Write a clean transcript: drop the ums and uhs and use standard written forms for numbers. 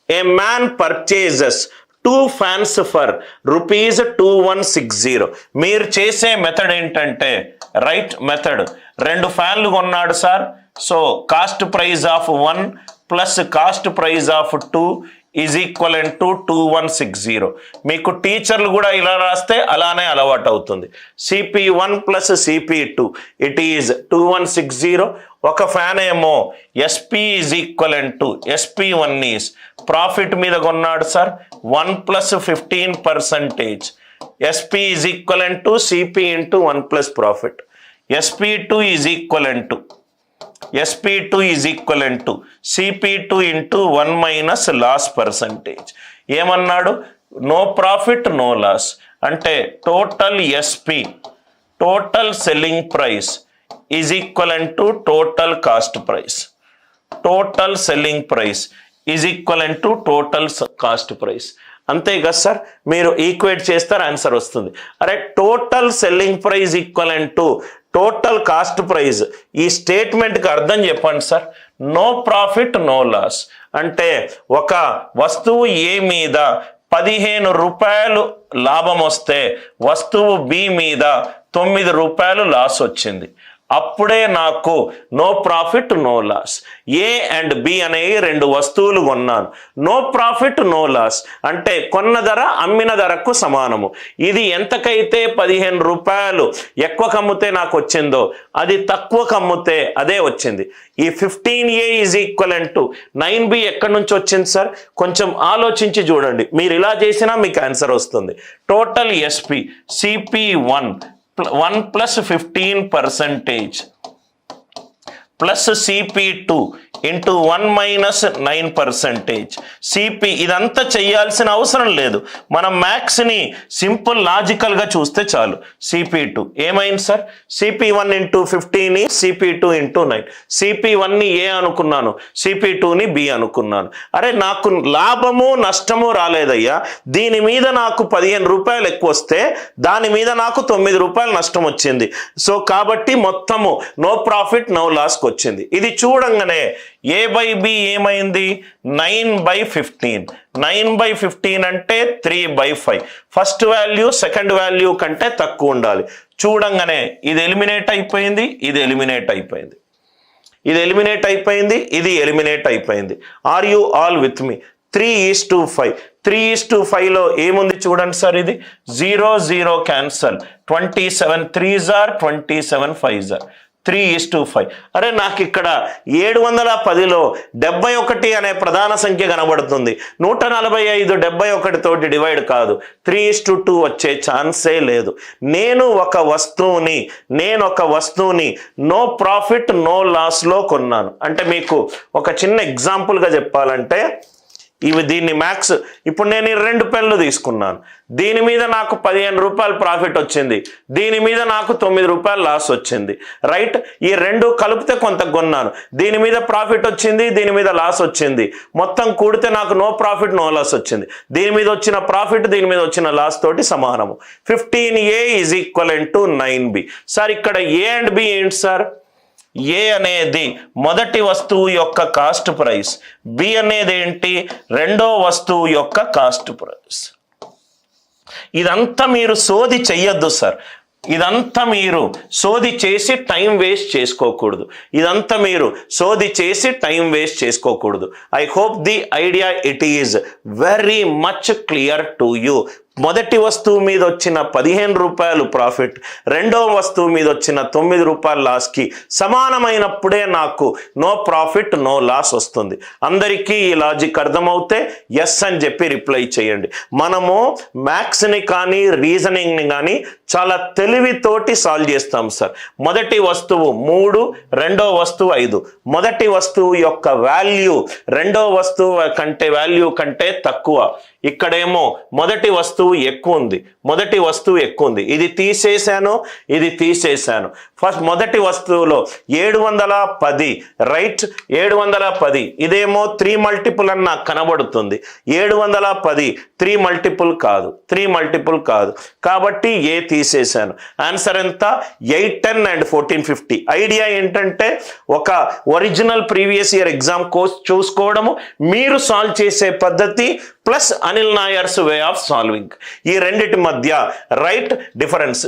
A man purchases 2 fans for ₹2160. మీరు చేసే method ఏంటంటే రైట్ మెథడ్, 2 ఫ్యాన్లు కొన్నాడు sir. So cost price of 1 plus cost price of 2 is equivalent to 2160. మీకు టీచర్లు కూడా ఇలా రాస్తే అలానే అలవాటు అవుతుంది. CP1 plus CP2 it is 2160. ఒక ఫ్యాన్ ఏమో SP is equivalent to SP1 is profit మీద కొన్నాడు sir 1 plus 15%. SP is equivalent to CP into 1 plus profit. SP2 is equivalent to SP2 is equivalent to CP2 into 1 minus loss percentage. ఏమన్నాడు? No profit no loss అంటే total SP total selling price is equivalent to total cost price. Total selling price is equivalent to total cost price. అంతే కదా sir, మీరు equate చేస్తారు answer వస్తుంది. అరే total selling price equivalent to total cost price, ఈ స్టేట్మెంట్కి అర్థం చెప్పండి sir. No profit no loss అంటే ఒక వస్తువు ఏ మీద ₹15 లాభం వస్తే వస్తువు బి మీద ₹9 లాస్ వచ్చింది. అప్పుడే నాకు no profit no loss. A and B అనేవి 2 వస్తువులు కొన్నాను. నో ప్రాఫిట్ నో లాస్ అంటే కొన్న ధర అమ్మిన ధరకు సమానము. ఇది ఎంతకైతే ₹15 ఎక్కువ కమ్మితే నాకు వచ్చిందో అది తక్కువ కమ్మితే అదే వచ్చింది. ఈ 15A is equivalent to 9B ఎక్కడి నుంచి వచ్చింది సార్? కొంచెం ఆలోచించి చూడండి. మీరు ఇలా చేసినా మీకు ఆన్సర్ వస్తుంది. Total SP CP1 1 plus 15% plus CP2 into 1 minus 9%. CP ఇదంతా చేయాల్సిన అవసరం లేదు. మనం మ్యాథ్స్ని సింపుల్ లాజికల్గా చూస్తే చాలు. CP2 ఏమైంది sir? CP1 into 15 CP2 into 9. CP1ని ఏ అనుకున్నాను, CP2ని B అనుకున్నాను. అరే నాకు లాభము నష్టము రాలేదయ్యా. దీని మీద నాకు ₹15 ఎక్కువ వస్తే దాని మీద నాకు ₹9 నష్టం వచ్చింది. సో కాబట్టి మొత్తము నో ప్రాఫిట్ నో లాస్కి వచ్చింది. ఇది చూడంగానే A బై B ఏమైంది? 9/15. 9/15 అంటే 3/5. ఫస్ట్ వాల్యూ సెకండ్ వాల్యూ కంటే తక్కువ ఉండాలి. చూడంగానే ఇది ఎలిమినేట్ అయిపోయింది, ఇది ఎలిమినేట్ అయిపోయింది, ఇది ఎలిమినేట్ అయిపోయింది, ఇది ఎలిమినేట్ అయిపోయింది. Are you all with me? 3:5. 3:5లో ఏముంది చూడండి సార్. ఇది 0 0 cancel. 27 3s are 27 5s are 3:5. అరే నాకు ఇక్కడ 710లో 71 అనే ప్రధాన సంఖ్య కనబడుతుంది. 145 71 తోటి డివైడ్ కాదు. 3:2 వచ్చే ఛాన్సే లేదు. నేను ఒక వస్తువుని నో ప్రాఫిట్ నో లాస్లో కొన్నాను. అంటే మీకు ఒక చిన్న ఎగ్జాంపుల్గా చెప్పాలంటే దీన్ని మ్యాథ్స్ ఇప్పుడు నేను ఈ 2 పెన్లు తీసుకున్నాను. దీని మీద నాకు ₹15 ప్రాఫిట్ వచ్చింది, దీని మీద నాకు ₹9 లాస్ వచ్చింది. రైట్, ఈ 2 కలిపితే కొంత కొన్నాను. దీని మీద ప్రాఫిట్ వచ్చింది, దీని మీద లాస్ వచ్చింది. మొత్తం కూడితే నాకు నో ప్రాఫిట్ నో లాస్ వచ్చింది. దీని మీద వచ్చిన ప్రాఫిట్ దీని మీద వచ్చిన లాస్ తోటి సమానము. 15A is equivalent to 9B. Sir ఇక్కడ A అండ్ B ఏంటి సార్? ఏ అనేది మొదటి వస్తువు యొక్క కాస్ట్ ప్రైస్, బి అనేది ఏంటి? రెండో వస్తువు యొక్క కాస్ట్ ప్రైస్. ఇదంతా మీరు సోది చెయ్యొద్దు సార్. ఇదంతా మీరు సోది చేసి టైం వేస్ట్ చేసుకోకూడదు. I hope the idea it is very much clear to you. మొదటి వస్తువు మీద వచ్చిన ₹15 ప్రాఫిట్ రెండో వస్తువు మీద వచ్చిన ₹9 లాస్కి సమానమైనప్పుడే నాకు నో ప్రాఫిట్ నో లాస్ వస్తుంది. అందరికీ ఈ లాజిక్ అర్థమవుతే ఎస్ అని చెప్పి రిప్లై చేయండి. మనము మ్యాథ్స్ని కానీ రీజనింగ్ని కానీ చాలా తెలివితోటి సాల్వ్ చేస్తాం సార్. మొదటి వస్తువు 3, రెండో వస్తువు 5. మొదటి వస్తువు యొక్క వాల్యూ రెండో వస్తువు వాల్యూ కంటే తక్కువ. ఇక్కడేమో మొదటి వస్తువు ఎక్కువ ఉంది, ఇది తీసేశాను. ఫస్ట్ మొదటి వస్తువులో 710, రైట్, 710 ఇదేమో 3 మల్టిపుల్ అని నాకు కనబడుతుంది. 710 3 మల్టిపుల్ కాదు, 3 మల్టిపుల్ కాదు, కాబట్టి ఏ తీసేశాను. ఆన్సర్ ఎంత? 8, 10 and 14, 50. ఐడియా ఏంటంటే ఒక original previous year exam course చూసుకోవడము, మీరు సాల్వ్ చేసే పద్ధతి plus Anil Nair's way of solving, ఈ రెండిటి మధ్య రైట్ డిఫరెన్స్